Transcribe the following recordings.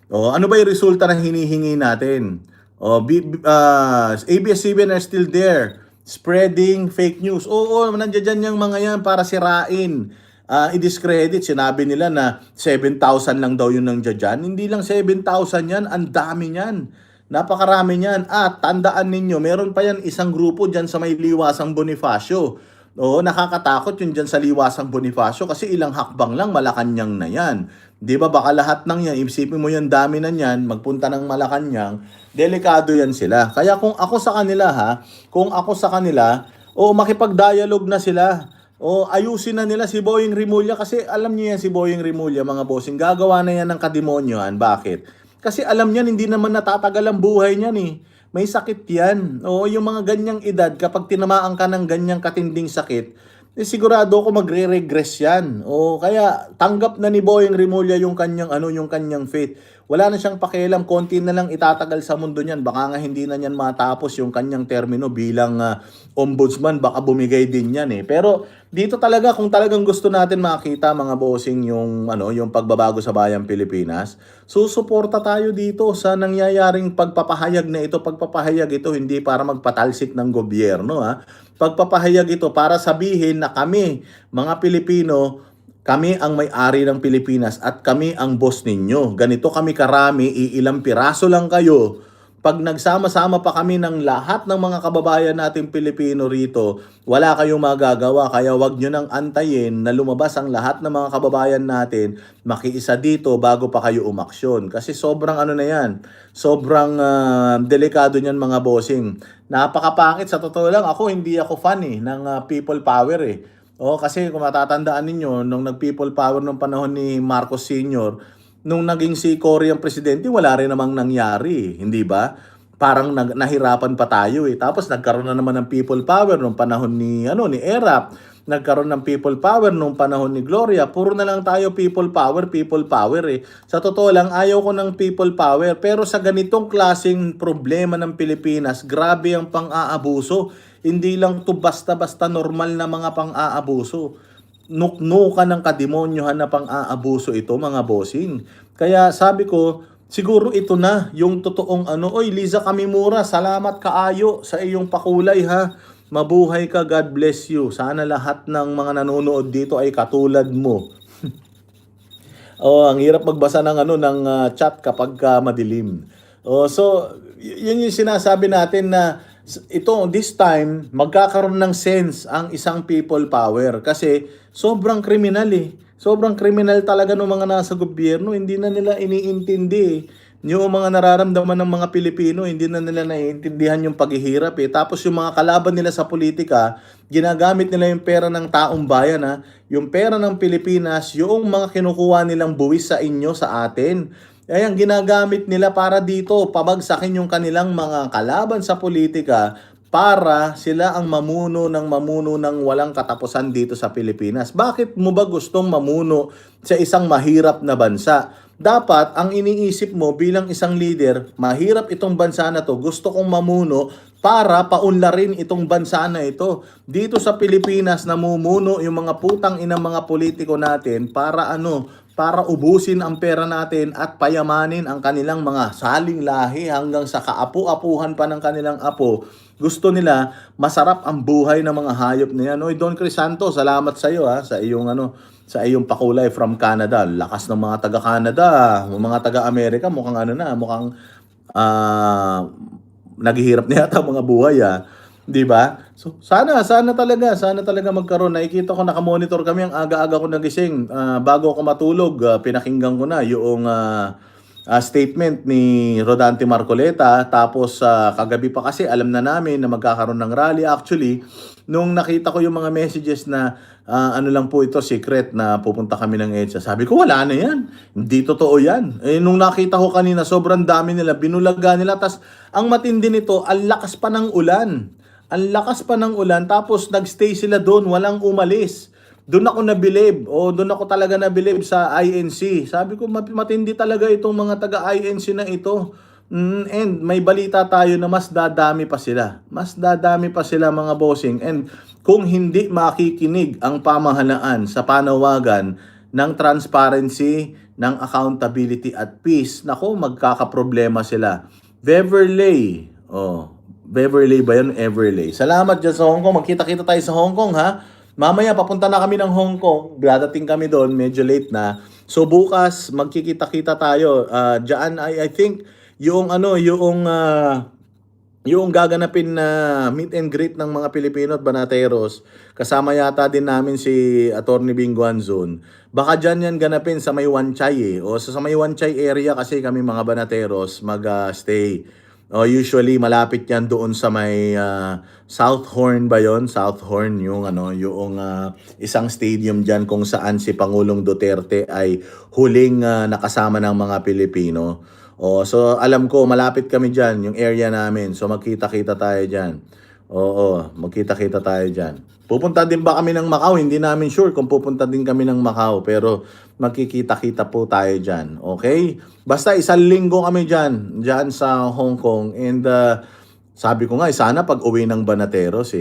O ano ba yung resulta ng hinihingi natin? O ABS-CBN are still there spreading fake news. Oo, nandiyan dyan yung mga yan para sirain. I-discredit. Sinabi nila na 7,000 lang daw yun nandiyan dyan. Hindi lang 7,000 yan, ang dami yan. Napakarami niyan. At tandaan ninyo, meron pa yan isang grupo dyan sa may Liwasang Bonifacio. Oo, nakakatakot yun dyan sa Liwasang Bonifacio kasi ilang hakbang lang Malacanang na yan. Di ba baka lahat ng yan, isipin mo yan dami na yan, magpunta ng Malacanang, delikado yan sila. Kaya kung ako sa kanila kung ako sa kanila, makipag-dialogue na sila. Ayusin na nila si Boying Rimulya kasi alam niyo yan si Boying Rimulya mga bossing, gagawa na yan ng kademonyohan. Bakit? Kasi alam niyan hindi naman natatagal ang buhay niyan eh. May sakit yan. Yung mga ganyang edad, kapag tinamaan ka ng ganyang katinding sakit, sigurado ako magre-regress yan. Kaya tanggap na ni Boying Rimulya yung kanyang faith. Wala na siyang pakialam, konti na lang itatagal sa mundo niyan. Baka nga hindi na niyan matapos yung kanyang termino bilang ombudsman, baka bumigay din yan eh. Pero dito talaga kung talagang gusto natin makita mga bossing yung pagbabago sa bayang Pilipinas, susuporta tayo dito sa nangyayaring pagpapahayag na ito. Pagpapahayag ito hindi para magpatalsik ng gobyerno Pagpapahayag ito para sabihin na kami, mga Pilipino, kami ang may-ari ng Pilipinas at kami ang boss ninyo. Ganito kami karami, ilang piraso lang kayo. Pag nagsama-sama pa kami ng lahat ng mga kababayan natin Pilipino rito, wala kayong magagawa. Kaya wag nyo nang antayin na lumabas ang lahat ng mga kababayan natin, makiisa dito bago pa kayo umaksyon. Kasi sobrang na yan, sobrang delikado niyan mga bossing. Napakapangit sa totoo lang. Hindi ako fan ng people power kasi kung matatandaan ninyo, nung nag-people power nung panahon ni Marcos Sr., nung naging si Cory ang presidente, wala rin namang nangyari, hindi ba? Parang nahirapan pa tayo Tapos nagkaroon na naman ng people power nung panahon ni Erap. Nagkaroon ng people power nung panahon ni Gloria. Puro na lang tayo people power Sa totoo lang, ayaw ko ng people power. Pero sa ganitong klaseng problema ng Pilipinas, grabe ang pang-aabuso. Hindi lang to basta-basta normal na mga pang-aabuso. Nuknukan ng kademonyohan na pang-aabuso ito mga bossing. Kaya sabi ko, siguro ito na yung totoong Oy, Liza Kamimura, salamat kaayo sa iyong pakulay Mabuhay ka, God bless you. Sana lahat ng mga nanonood dito ay katulad mo. Ang hirap magbasa ng chat kapag madilim. So yun yung sinasabi natin na this time magkakaroon ng sense ang isang people power kasi sobrang kriminal Sobrang kriminal talaga ng mga nasa gobyerno, hindi na nila iniintindi yung mga nararamdaman ng mga Pilipino, hindi na nila naiintindihan yung paghihirap Tapos yung mga kalaban nila sa politika, ginagamit nila yung pera ng taong bayan yung pera ng Pilipinas, yung mga kinukuha nilang buwis sa inyo, sa atin. Ang ginagamit nila para dito, pabagsakin yung kanilang mga kalaban sa politika para sila ang mamuno ng walang katapusan dito sa Pilipinas. Bakit mo ba gustong mamuno sa isang mahirap na bansa? Dapat, ang iniisip mo bilang isang leader, mahirap itong bansa na to, gusto kong mamuno para paunlarin itong bansa na ito. Dito sa Pilipinas, namumuno yung mga putang inang mga politiko natin para para ubusin ang pera natin at payamanin ang kanilang mga saling lahi hanggang sa kaapu-apuhan pa ng kanilang apo. Gusto nila masarap ang buhay ng mga hayop na yan. Oy, Don Crisanto, salamat sa iyo sa iyong pakulay from Canada. Lakas ng mga taga-Canada, mga taga-Amerika, mukhang mukhang naghihirap na yata mga buhay 'di ba? So sana talaga magkaroon. Nakikita ko naka-monitor kami ang aga-aga ko nagising. Bago ako matulog, pinakinggan ko na yung statement ni Rodante Marcoleta. Tapos kagabi pa kasi alam na namin na magkakaroon ng rally. Actually, nung nakita ko yung mga messages na lang po ito, secret na pupunta kami ng EDSA. Sabi ko, wala na yan. Hindi totoo yan. Nung nakita ko kanina, sobrang dami nila, binulaga nila. Tas ang matindi nito, ang lakas pa ng ulan. Ang lakas pa ng ulan, tapos nagstay sila doon, walang umalis. Doon ako nabilib, doon ako talaga nabilib sa INC. Sabi ko, matindi talaga itong mga taga-INC na ito. And may balita tayo na mas dadami pa sila. Mas dadami pa sila mga bossing. And kung hindi makikinig ang pamahalaan sa panawagan ng transparency, ng accountability at peace, nako, magkakaproblema sila. Beverly, Beverly ba yun? Everly. Salamat dyan sa Hong Kong. Magkita-kita tayo sa Hong Kong, ha? Mamaya, papunta na kami ng Hong Kong. Dadating kami doon, medyo late na. So, bukas, magkikita-kita tayo. Diyan, I think, yung gaganapin na meet and greet ng mga Pilipino at Banateros, kasama yata din namin si Attorney Bing Guanzon. Baka dyan yan ganapin sa may Wanchay O sa may Wanchay area kasi kami mga Banateros mag-stay. Usually malapit yan doon sa may South Horn ba yon? South Horn yung isang stadium diyan kung saan si Pangulong Duterte ay huling nakasama ng mga Pilipino. So alam ko malapit kami diyan, yung area namin. So magkita-kita tayo diyan. Magkita-kita tayo diyan. Pupunta din ba kami ng Macau? Hindi namin sure kung pupunta din kami ng Macau, pero magkikita-kita po tayo diyan. Okay? Basta isang linggo kami diyan sa Hong Kong, and sabi ko nga sana pag-uwi ng Banateros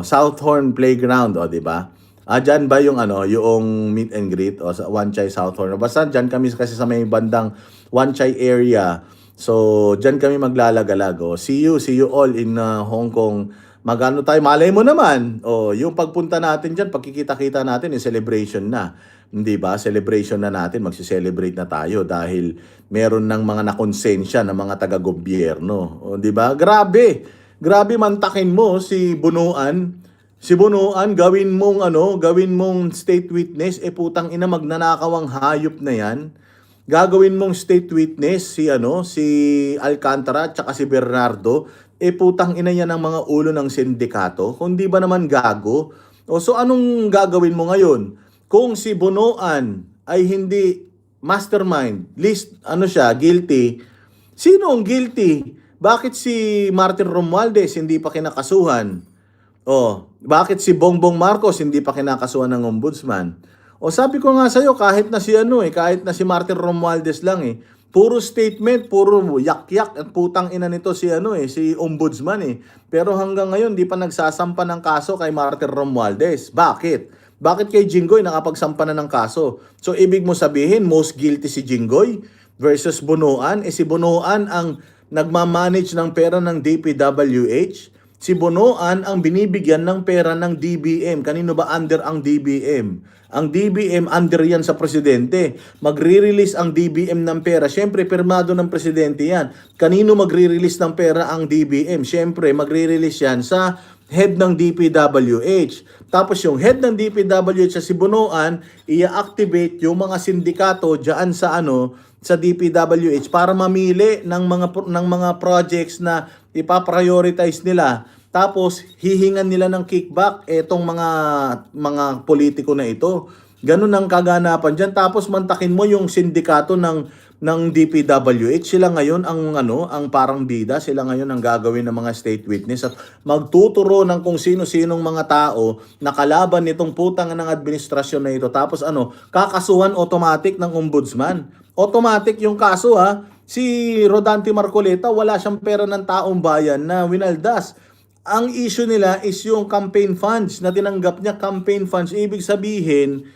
South Horn Playground, di ba? Diyan ba yung yung meet and greet sa Wan Chai South Horn? Basta diyan kami kasi sa may bandang Wan Chai area. So, diyan kami maglalagalag. See you all in Hong Kong. Magano tayo, malay mo naman. Yung pagpunta natin diyan, pagkikita-kita natin, celebration na. Hindi ba? Celebration na natin, magsi-celebrate na tayo dahil meron ng mga nakonsensya ng mga taga-gobyerno. Di ba? Grabe. Grabe mantakin mo si Bunuan. Si Bunuan, gawin mong state witness, putang ina, magnanakaw ang hayop na yan. Gagawin mong state witness si Alcantara at saka si Bernardo, putang ina yan ang mga ulo ng sindikato. Kung di ba naman gago? So anong gagawin mo ngayon? Kung si Bunuan ay hindi mastermind, guilty, sino ang guilty? Bakit si Martin Romualdez hindi pa kinakasuhan? Bakit si Bongbong Marcos hindi pa kinakasuhan ng ombudsman? Sabi ko nga sa'yo, kahit na si Martin Romualdez lang puro statement, puro yak-yak at putang ina nito si ombudsman Pero hanggang ngayon di pa nagsasampa ng kaso kay Martin Romualdez. Bakit? Bakit kay Jinggoy nakapagsampa na ng kaso? So ibig mo sabihin most guilty si Jinggoy versus Bunuan? Si Bunuan ang nagmamanage ng pera ng DPWH. Si Bunuan ang binibigyan ng pera ng DBM. Kanino ba under ang DBM? Ang DBM under yan sa presidente. Magre-release ang DBM ng pera. Siyempre, pirmado ng presidente yan. Kanino magre-release ng pera ang DBM? Siyempre, magre-release yan sa head ng DPWH. Tapos yung head ng DPWH sa si Bunuan, i-activate yung mga sindikato diyan sa DPWH para mamili ng mga projects na ipaprioritize nila. Tapos hihingan nila ng kickback etong mga politiko na ito. Ganun ang kaganapan diyan. Tapos mantakin mo yung sindikato ng DPWH, sila ngayon ang parang bida, sila ngayon ang gagawin ng mga state witness at magtuturo ng kung sino-sinong mga tao na kalaban nitong putang ng administrasyon na ito. Tapos kakasuhan automatic ng ombudsman. Automatic yung kaso Si Rodante Marcoleta, wala siyang pera ng taong bayan na winaldas. Ang issue nila is yung campaign funds na tinanggap niya, campaign funds. Ibig sabihin,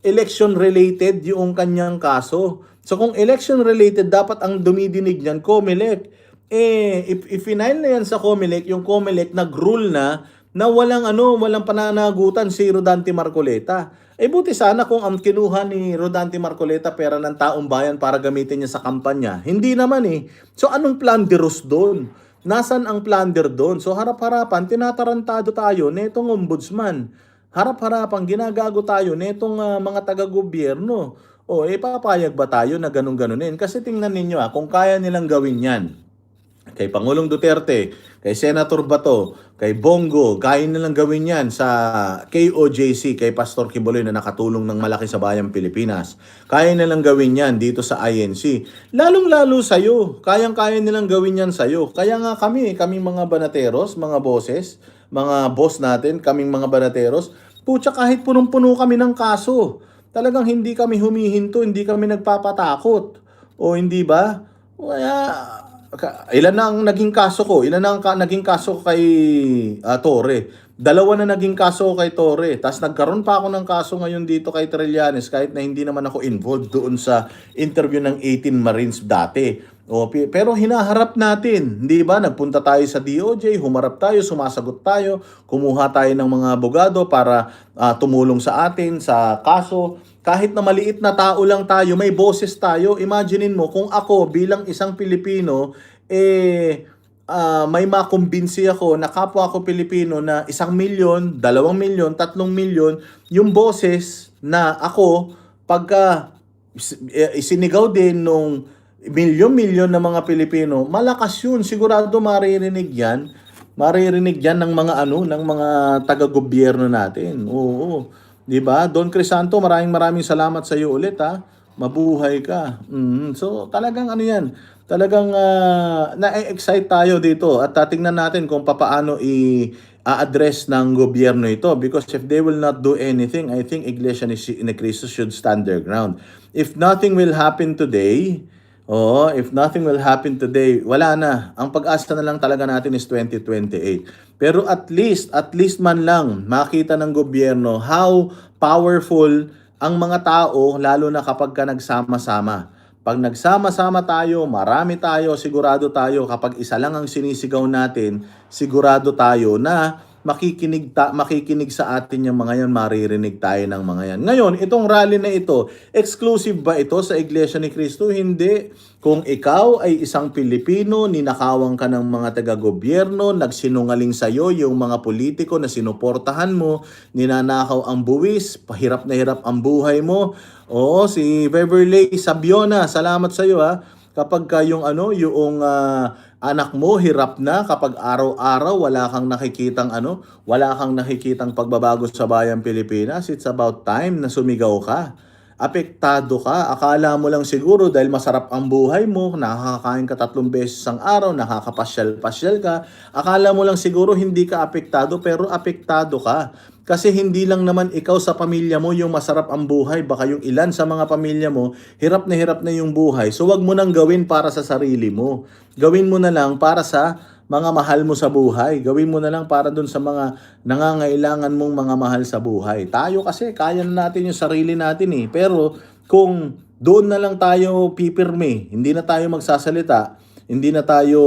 election-related yung kanyang kaso. So kung election-related, dapat ang dumidinig niyan, COMELEC. If-final na yan sa COMELEC, yung COMELEC nag-rule na walang pananagutan si Rodante Marcoleta. Buti sana kung ang kinuha ni Rodante Marcoleta pera ng taong bayan para gamitin niya sa kampanya. Hindi naman So anong planderos doon? Nasaan ang plunder doon? So harap-harapan, tinatarantado tayo netong ombudsman. Harap-harapan, ginagago tayo netong mga taga-gobyerno. Papayag ba tayo na ganun-ganunin? Kasi tingnan ninyo kung kaya nilang gawin yan. Kay Pangulong Duterte, kay Senator Bato, kay Bongo, kaya nilang gawin yan sa KOJC, kay Pastor Kibuloy na nakatulong ng malaki sa bayang Pilipinas. Kaya nilang gawin yan dito sa INC. Lalong-lalo sa'yo, kayang-kaya nilang gawin yan sa'yo. Kaya nga kaming mga Banateros, mga bosses, mga boss natin, kaming mga Banateros, putya kahit punong-puno kami ng kaso. Talagang hindi kami humihinto, hindi kami nagpapatakot. Hindi ba? Kaya ilan na ang naging kaso ko? Ilan na ang naging kaso ko kay Torre? Dalawa na naging kaso ko kay Torre. Tapos nagkaroon pa ako ng kaso ngayon dito kay Trillanes kahit na hindi naman ako involved doon sa interview ng 18 Marines dati. Pero hinaharap natin, hindi ba? Nagpunta tayo sa DOJ, humarap tayo, sumasagot tayo, kumuha tayo ng mga abogado para tumulong sa atin sa kaso. Kahit na maliit na tao lang tayo, may boses tayo. Imaginein mo kung ako bilang isang Pilipino, may makumbinsi ako na kapwa ako Pilipino na 1 milyon, 2 milyon, 3 milyon, yung boses na ako pagka isinigaw din nung milyon-milyon na mga Pilipino, malakas yun. Sigurado maririnig yan. Maririnig yan ng mga ng mga taga-gobyerno natin. Oo. 'Di ba? Don Crisanto, maraming salamat sa iyo ulit ha. Mabuhay ka. So talagang yan. Talagang na-excite tayo dito at tingnan natin kung papaano i-address ng gobyerno ito because if they will not do anything, I think Iglesia ni Cristo should stand their ground. If nothing will happen today, wala na. Ang pag-asa na lang talaga natin is 2028. Pero at least man lang makita ng gobyerno how powerful ang mga tao lalo na kapag ka nagsama-sama. Pag nagsama-sama tayo, marami tayo, sigurado tayo kapag isa lang ang sinisigaw natin, sigurado tayo na makikinig sa atin yung mga yan, maririnig tayo ng mga yan. Ngayon, itong rally na ito, exclusive ba ito sa Iglesia ni Cristo? Hindi. Kung ikaw ay isang Pilipino, ninakawang ka ng mga taga-gobyerno, nagsinungaling sa'yo yung mga politiko na sinuportahan mo, ninanakaw ang buwis, pahirap na hirap ang buhay mo. Oo, si Beverly Sabiona, salamat sa'yo ha. Kapag yung anak mo hirap na kapag araw-araw wala kang nakikitang pagbabago sa bayang Pilipinas, it's about time na sumigaw ka. Apektado ka. Akala mo lang siguro dahil masarap ang buhay mo, nakakakain ka 3 beses ang araw, nakakapasyal-pasyal ka. Akala mo lang siguro hindi ka apektado, pero apektado ka. Kasi hindi lang naman ikaw sa pamilya mo yung masarap ang buhay, baka yung ilan sa mga pamilya mo, hirap na yung buhay. So wag mo nang gawin para sa sarili mo. Gawin mo na lang para sa mga mahal mo sa buhay. Gawin mo na lang para dun sa mga nangangailangan mong mga mahal sa buhay. Tayo kasi, kaya na natin yung sarili natin eh. Pero kung doon na lang tayo pipirme, hindi na tayo magsasalita, hindi na tayo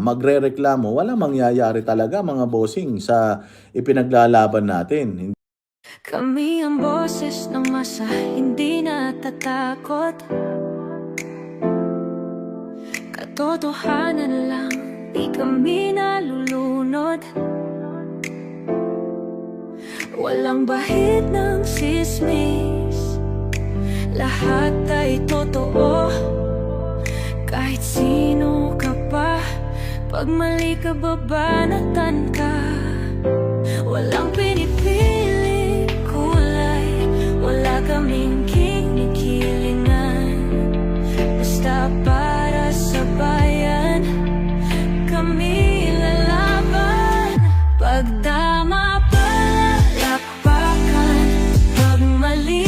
magrereklamo, walang mangyayari talaga mga bossing sa ipinaglalaban natin. Kami ang boses ng masa, hindi natatakot. Katotohanan lang, di kami nalulunod. Walang bahid ng sismis, lahat ay totoo. Kahit sino ka pa, pag mali ka babanatan ka. Walang pinipili kulay, wala kaming kinikilingan. Basta para sa bayan, kami lalaban. Pagdama palakpakan, pag mali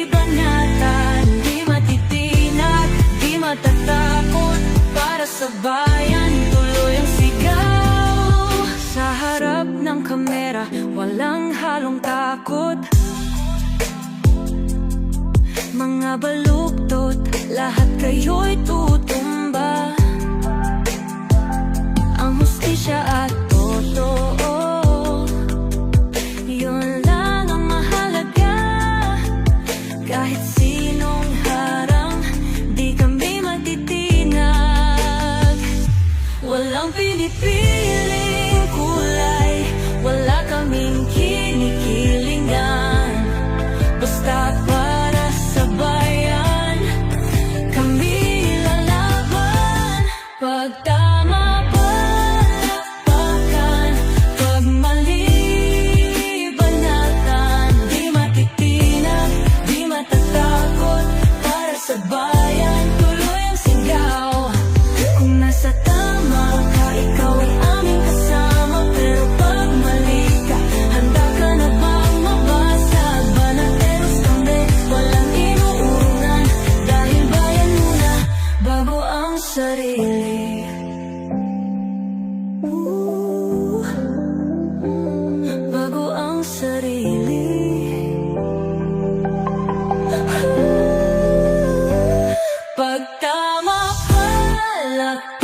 banatan, di matitinag, di matatakot. Para sa bayan, tuloy ang sigaw. Sa harap ng kamera, walang halong takot. Mga baluktot, lahat kayo'y tutumba. Ang hustisya at totoo, yun lang ang mahalaga. Kahit sinong harang, di kami matitinag. Walang pinipiling kulay, wala kaming kinikilingan. Basta para sa bayan, kami lalaban. Pag tama palakpakan, pag mali banatan, di matitinag, di matatakot. Para sa bayan, tuloy ang sigaw. Kung nasa tama ka, ikaw ay aming kasama. Pero pag mali ka, handa ka na bang mabasag? Banateros kami, walang inuurungan. Dahil bayan muna, bago ang sarili. Tama pala